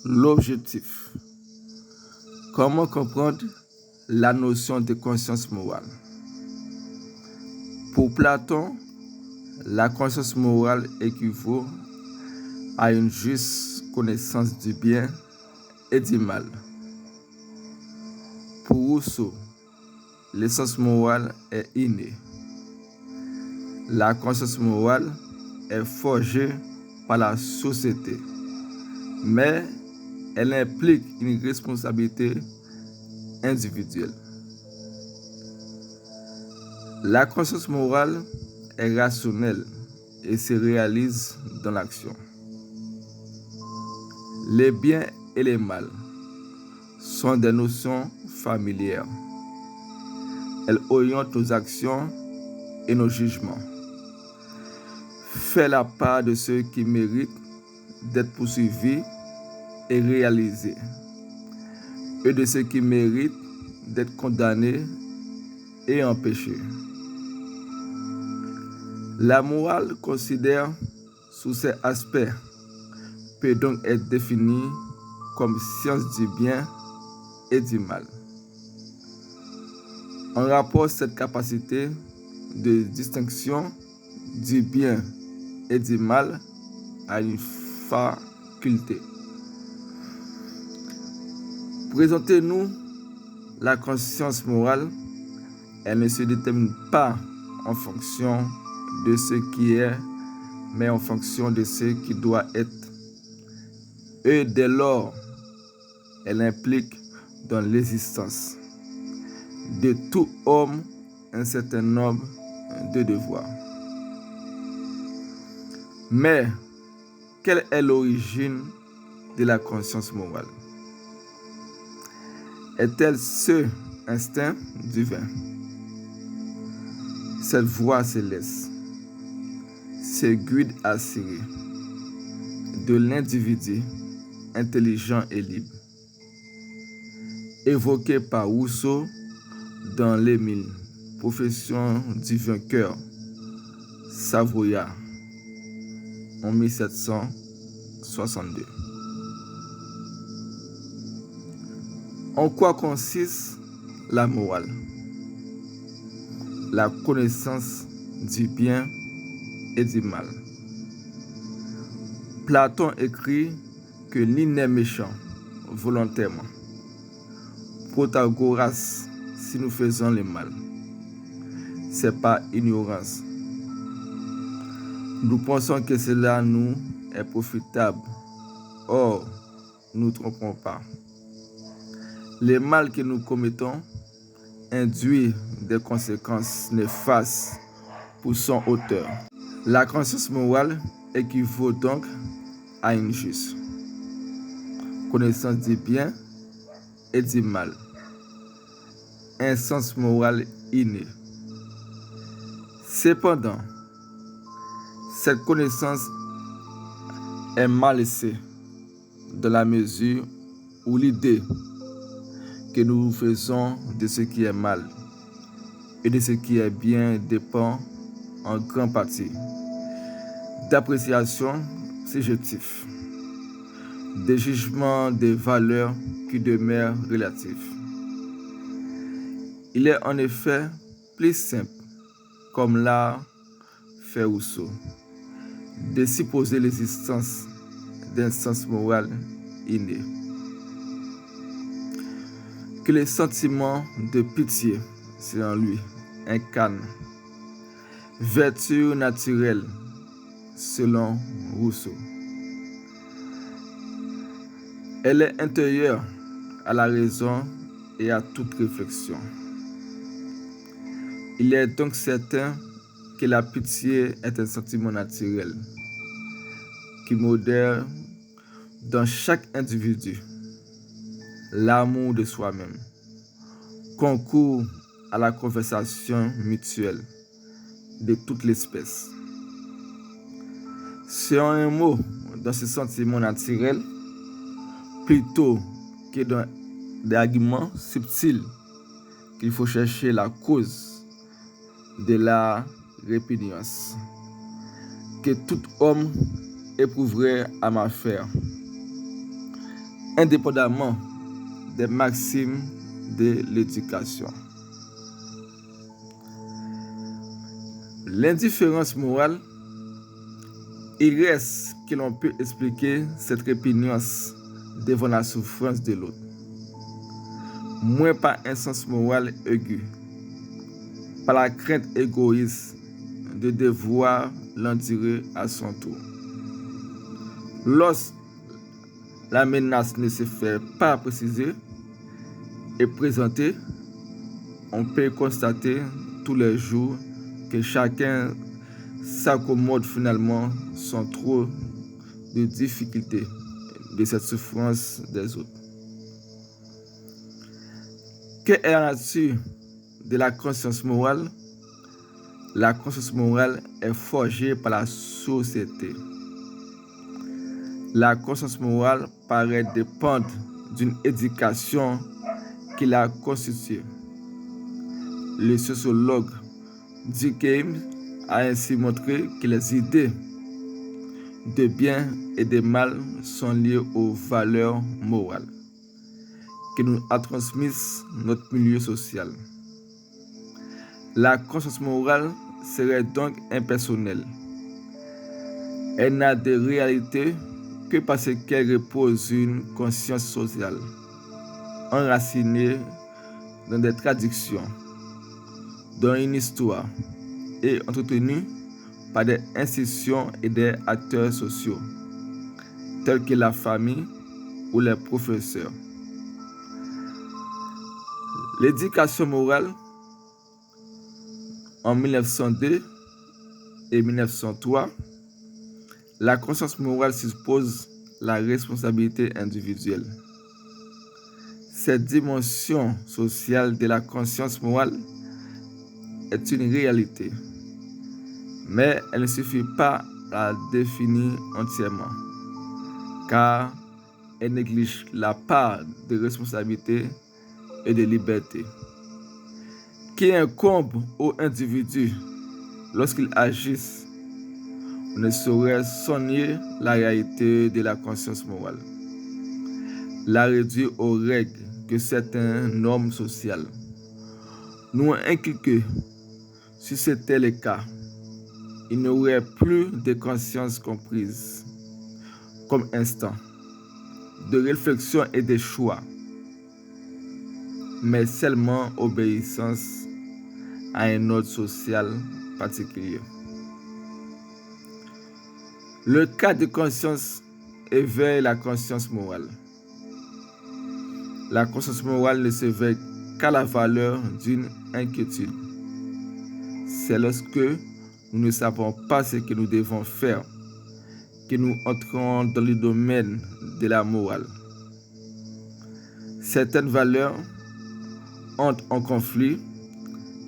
L'objectif. Comment comprendre la notion de conscience morale? Pour Platon, la conscience morale équivaut à une juste connaissance du bien et du mal. Pour Rousseau, l'essence morale est innée. La conscience morale est forgée par la société, mais elle implique une responsabilité individuelle. La conscience morale est rationnelle et se réalise dans l'action. Les biens et les mal sont des notions familières. Elles orientent nos actions et nos jugements. Fait la part de ceux qui méritent d'être poursuivis et réalisés, et de ceux qui méritent d'être condamnés et empêchés. La morale considère sous ces aspects peut donc être définie comme science du bien et du mal. On rapporte cette capacité de distinction du bien et du mal à une faculté. Présentez-nous la conscience morale. Elle ne se détermine pas en fonction de ce qui est, mais en fonction de ce qui doit être. Et dès lors, elle implique dans l'existence de tout homme un certain nombre de devoirs. Mais, quelle est l'origine de la conscience morale? Est-elle ce instinct divin? Cette voix céleste, ce guide assuré de l'individu intelligent et libre, évoqué par Rousseau dans l'Émile, profession du vainqueur savoyard en 1762. En quoi consiste la morale? La connaissance du bien et du mal. Platon écrit que nul n'est méchant volontairement. Protagoras, si nous faisons le mal, c'est par ignorance. Nous pensons que cela nous est profitable. Or, nous ne nous trompons pas. Le mal que nous commettons induit des conséquences néfastes pour son auteur. La conscience morale équivaut donc à une juste connaissance du bien et du mal, un sens moral inné. Cependant, cette connaissance est mal laissée dans la mesure où l'idée que nous faisons de ce qui est mal et de ce qui est bien dépend en grande partie d'appréciations subjectives, des jugements des valeurs qui demeurent relatifs. Il est en effet plus simple, comme l'a fait Rousseau, de supposer l'existence d'un sens moral inné, que le sentiment de pitié, selon lui, incarne vertu naturelle, selon Rousseau. Elle est intérieure à la raison et à toute réflexion. Il est donc certain que la pitié est un sentiment naturel qui modère dans chaque individu l'amour de soi-même, concourt à la conversation mutuelle de toute l'espèce. C'est un mot dans ce sentiment naturel plutôt que dans des arguments subtils qu'il faut chercher la cause de la répugnance que tout homme éprouverait à ma faire. indépendamment des maximes de l'éducation. L'indifférence morale, il reste que l'on peut expliquer cette répugnance devant la souffrance de l'autre, moins par un sens moral aigu, par la crainte égoïste de devoir l'endurer à son tour. Lorsque la menace ne se fait pas préciser et présenter, on peut constater tous les jours que chacun s'accommode finalement sans trop de difficultés de cette souffrance des autres. Quelle est la nature de la conscience morale? La conscience morale est forgée par la société. La conscience morale paraît dépendre d'une éducation qui la constitue. Le sociologue Durkheim a ainsi montré que les idées de bien et de mal sont liées aux valeurs morales que nous a transmises notre milieu social. La conscience morale serait donc impersonnelle. Elle n'a de réalité que parce qu'elle repose sur une conscience sociale, enracinée dans des traditions, dans une histoire et entretenue par des institutions et des acteurs sociaux, tels que la famille ou les professeurs. L'éducation morale en 1902 et 1903, la conscience morale suppose la responsabilité individuelle. Cette dimension sociale de la conscience morale est une réalité, mais elle ne suffit pas à la définir entièrement, car elle néglige la part de responsabilité et de liberté qui incombe aux individus lorsqu'ils agissent. On ne saurait soigner la réalité de la conscience morale, la réduire aux règles que certaines normes sociales nous ont inculquées. Si c'était le cas, il n'y aurait plus de conscience comprise comme instant de réflexion et de choix, mais seulement obéissance à un ordre social particulier. Le cas de conscience éveille la conscience morale. La conscience morale ne s'éveille qu'à la valeur d'une inquiétude. C'est lorsque nous ne savons pas ce que nous devons faire que nous entrons dans le domaine de la morale. Certaines valeurs entrent en conflit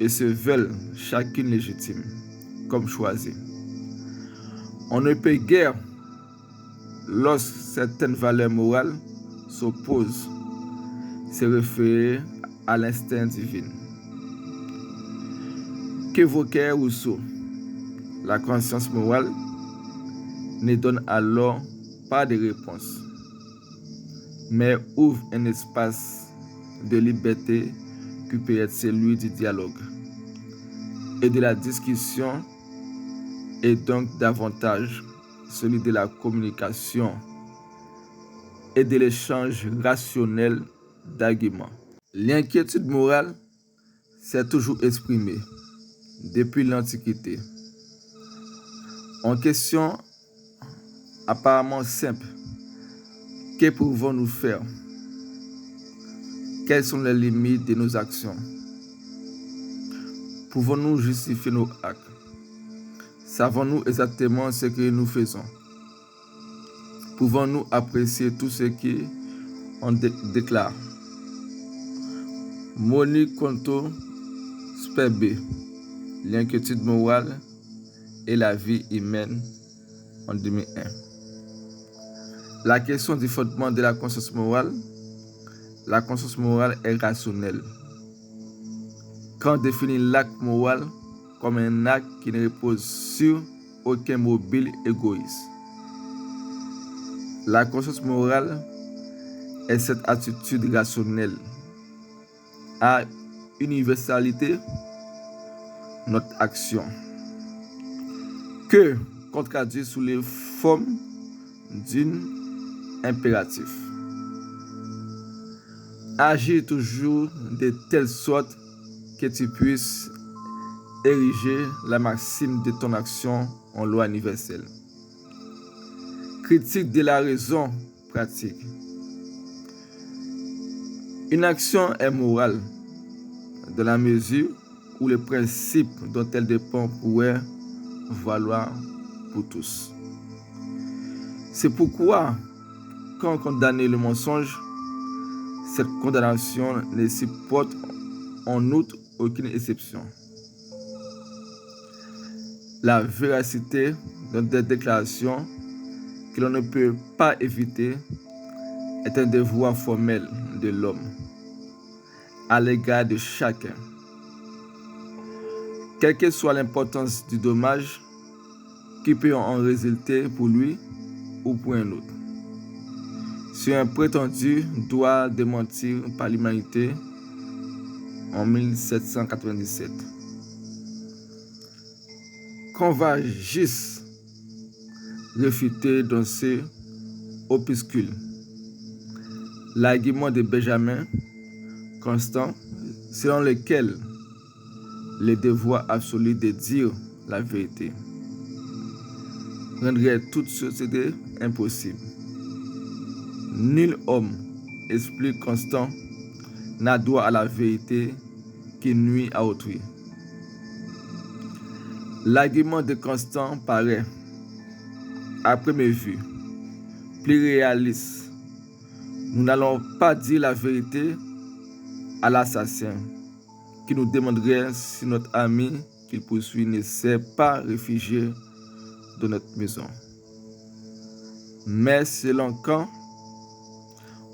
et se veulent chacune légitime, comme choisie. On ne peut guère, lorsque certaines valeurs morales s'opposent, se référer à l'instinct divin. Qu'évoquait Rousseau, la conscience morale ne donne alors pas de réponse, mais ouvre un espace de liberté qui peut être celui du dialogue et de la discussion, et donc davantage celui de la communication et de l'échange rationnel d'arguments. L'inquiétude morale s'est toujours exprimée depuis l'Antiquité. En question apparemment simple, que pouvons-nous faire? Quelles sont les limites de nos actions? Pouvons-nous justifier nos actes? Savons-nous exactement ce que nous faisons? Pouvons-nous apprécier tout ce qu'on déclare? Monique Conto Sperber, l'inquiétude morale et la vie humaine, en 2001. La question du fondement de la conscience morale. La conscience morale est rationnelle. Quand on définit l'acte moral comme un acte qui ne repose sur aucun mobile égoïste, la conscience morale est cette attitude rationnelle à universalité notre action, que contradit sous les formes d'un impératif. Agis toujours de telle sorte que tu puisses ériger la maxime de ton action en loi universelle. Critique de la raison pratique. Une action est morale dans la mesure où le principe dont elle dépend pourrait valoir pour tous. C'est pourquoi, quand on condamne le mensonge, cette condamnation ne supporte en outre aucune exception. La véracité des déclarations que l'on ne peut pas éviter est un devoir formel de l'homme à l'égard de chacun, quelle que soit l'importance du dommage qui peut en résulter pour lui ou pour un autre. Sur un prétendu droit de mentir par l'humanité en 1797. Qu'on va juste réfuter dans ce opuscule l'argument de Benjamin Constant, selon lequel le devoir absolu de dire la vérité rendrait toute société impossible. Nul homme, explique Constant, n'a droit à la vérité qui nuit à autrui. L'argument de Constant paraît, à première vue, plus réaliste. Nous n'allons pas dire la vérité à l'assassin qui nous demanderait si notre ami qu'il poursuit ne s'est pas réfugié dans notre maison. Mais selon Kant,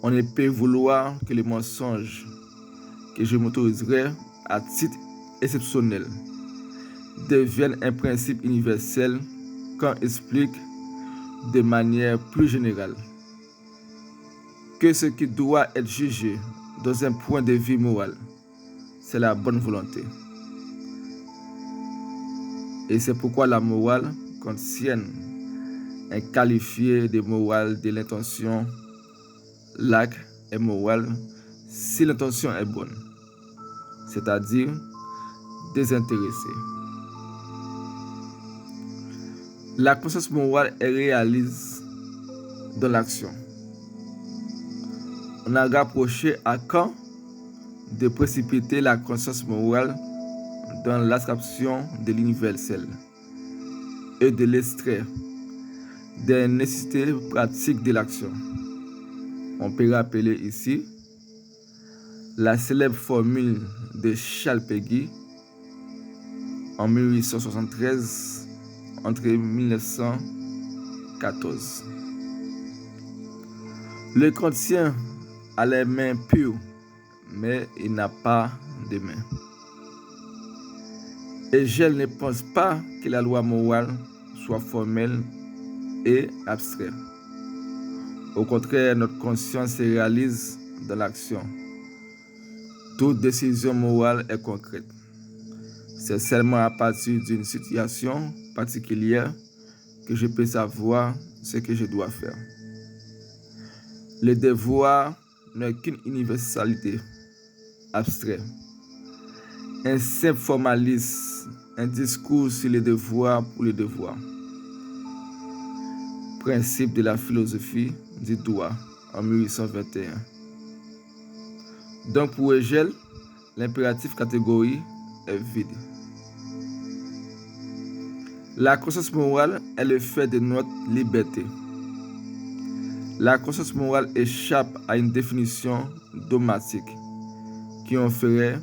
on ne peut vouloir que le mensonge que je m'autoriserai à titre exceptionnel devienne un principe universel. Kant explique de manière plus générale que ce qui doit être jugé dans un point de vue moral, c'est la bonne volonté. Et c'est pourquoi la morale contient un qualifié de morale de l'intention. L'acte est moral si l'intention est bonne, c'est-à-dire désintéressée. La conscience morale est réalise dans l'action. On a rapproché à Kant de précipiter la conscience morale dans l'abstraction de l'universel et de l'extrait des nécessités pratiques de l'action. On peut rappeler ici la célèbre formule de Charles Péguy en 1873 entre 1914. Le Kantien a les mains pures, mais il n'a pas de mains. Hegel ne pense pas que la loi morale soit formelle et abstraite. Au contraire, notre conscience se réalise dans l'action. Toute décision morale est concrète. C'est seulement à partir d'une situation particulière que je peux savoir ce que je dois faire. Le devoir n'est qu'une universalité abstraite. Un simple formalisme, un discours sur le devoir pour le devoir. Principe de la philosophie du droit en 1821. Donc pour Hegel, l'impératif catégorie est vide. La conscience morale est le fait de notre liberté. La conscience morale échappe à une définition dogmatique qui en ferait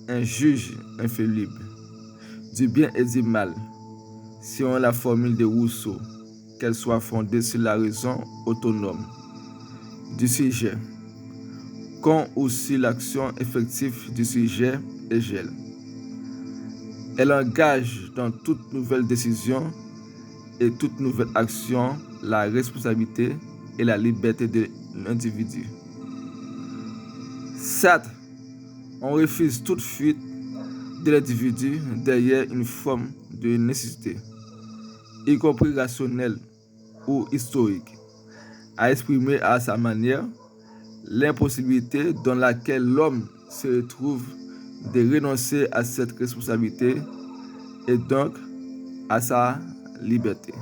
un juge infaillible du bien et du mal, si on la formule de Rousseau, qu'elle soit fondée sur la raison autonome du sujet, comme aussi l'action effective du sujet Hegel. Elle engage dans toute nouvelle décision et toute nouvelle action la responsabilité et la liberté de l'individu. Certes, on refuse toute fuite de l'individu derrière une forme de nécessité, y compris rationnelle ou historique, à exprimer à sa manière l'impossibilité dans laquelle l'homme se retrouve de renoncer à cette responsabilité et donc à sa liberté.